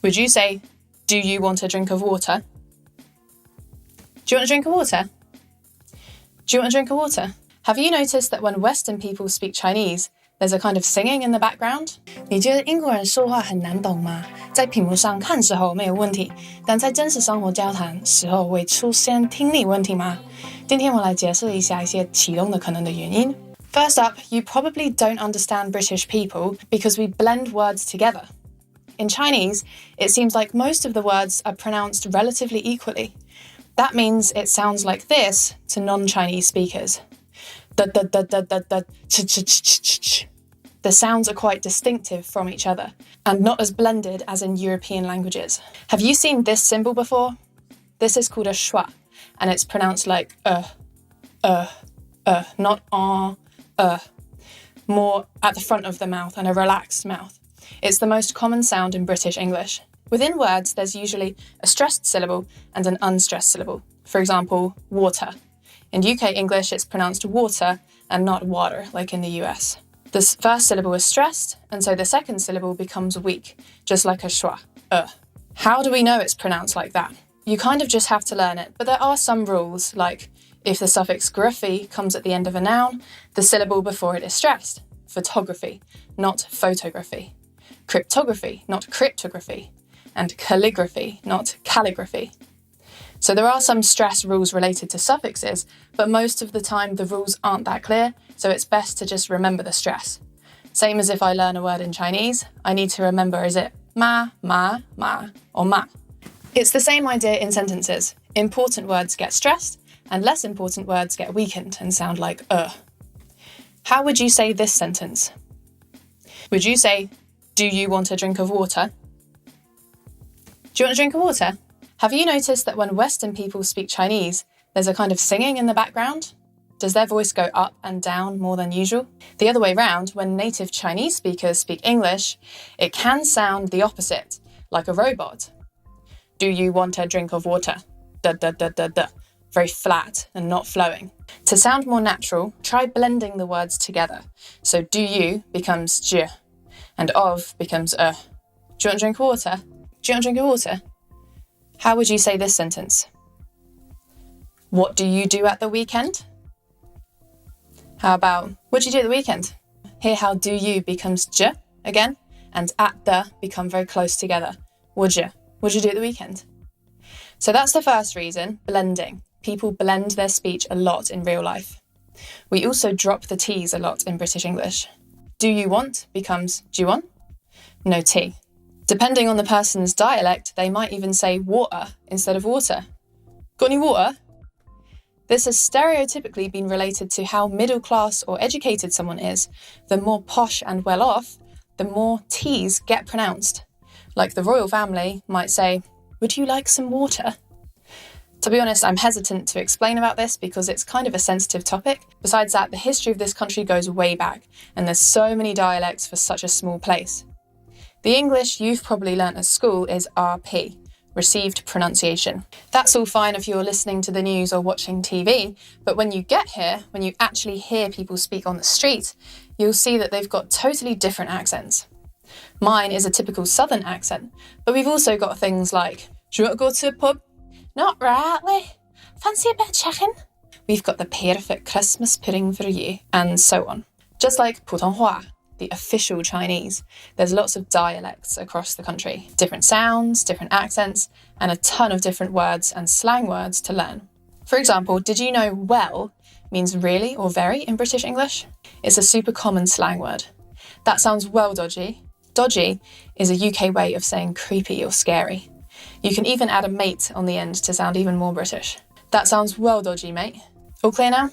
Would you say, do you want a drink of water? Do you want a drink of water? Do you want a drink of water? Have you noticed that when Western people speak Chinese, there's a kind of singing in the background? 你觉得英国人说话很难懂吗？在屏幕上看时候没有问题，但在真实生活交谈时候会出现听力问题吗？今天我来解释一下一些启动的可能的原因。First up, you probably don't understand British people because we blend words together. In Chinese, it seems like most of the words are pronounced relatively equally. That means it sounds like this to non-Chinese speakers. The sounds are quite distinctive from each other and not as blended as in European languages. Have you seen this symbol before? This is called a schwa, and it's pronounced like not more at the front of the mouth and a relaxed mouth. It's the most common sound in British English. Within words, there's usually a stressed syllable and an unstressed syllable. For example, water. In UK English, it's pronounced water and not water, like in the US. The first syllable is stressed, and so the second syllable becomes weak, just like a schwa, How do we know it's pronounced like that? You kind of just have to learn it, but there are some rules, like if the suffix graphy comes at the end of a noun, the syllable before it is stressed. Photography, not photography. Cryptography, not cryptography. And calligraphy, not calligraphy. So there are some stress rules related to suffixes, but most of the time the rules aren't that clear, so it's best to just remember the stress. Same as if I learn a word in Chinese, I need to remember, is it ma, or ma? It's the same idea in sentences. Important words get stressed, and less important words get weakened and sound like How would you say this sentence? Would you say, do you want a drink of water? Do you want a drink of water? Have you noticed that when Western people speak Chinese, there's a kind of singing in the background? Does their voice go up and down more than usual? The other way round, when native Chinese speakers speak English, it can sound the opposite, like a robot. Do you want a drink of water? Da da da da da. Very flat and not flowing. To sound more natural, try blending the words together. So do you becomes j, and of becomes Do you want a drink of water? Do you want a drink of water? How would you say this sentence? What do you do at the weekend? How about, what do you do at the weekend? Hear how do you becomes j again, and at the become very close together. Would you do at the weekend? So that's the first reason, blending. People blend their speech a lot in real life. We also drop the T's a lot in British English. Do you want becomes do you want? No T. Depending on the person's dialect, they might even say water instead of water. Got any water? This has stereotypically been related to how middle class or educated someone is. The more posh and well off, the more T's get pronounced. Like the royal family might say, would you like some water? To be honest, I'm hesitant to explain about this because it's kind of a sensitive topic. Besides that, the history of this country goes way back, and there's so many dialects for such a small place. The English you've probably learnt at school is RP, received pronunciation. That's all fine if you're listening to the news or watching TV, but when you get here, when you actually hear people speak on the street, you'll see that they've got totally different accents. Mine is a typical southern accent, but we've also got things like, do you want to go to a pub? Not rightly. Fancy a bit of chicken? We've got the perfect Christmas pudding for you, and so on. Just like 普通话, the official Chinese, there's lots of dialects across the country. Different sounds, different accents, and a ton of different words and slang words to learn. For example, did you know well means really or very in British English? It's a super common slang word. That sounds well dodgy. Dodgy is a UK way of saying creepy or scary. You can even add a mate on the end to sound even more British. That sounds well dodgy, mate. All clear now?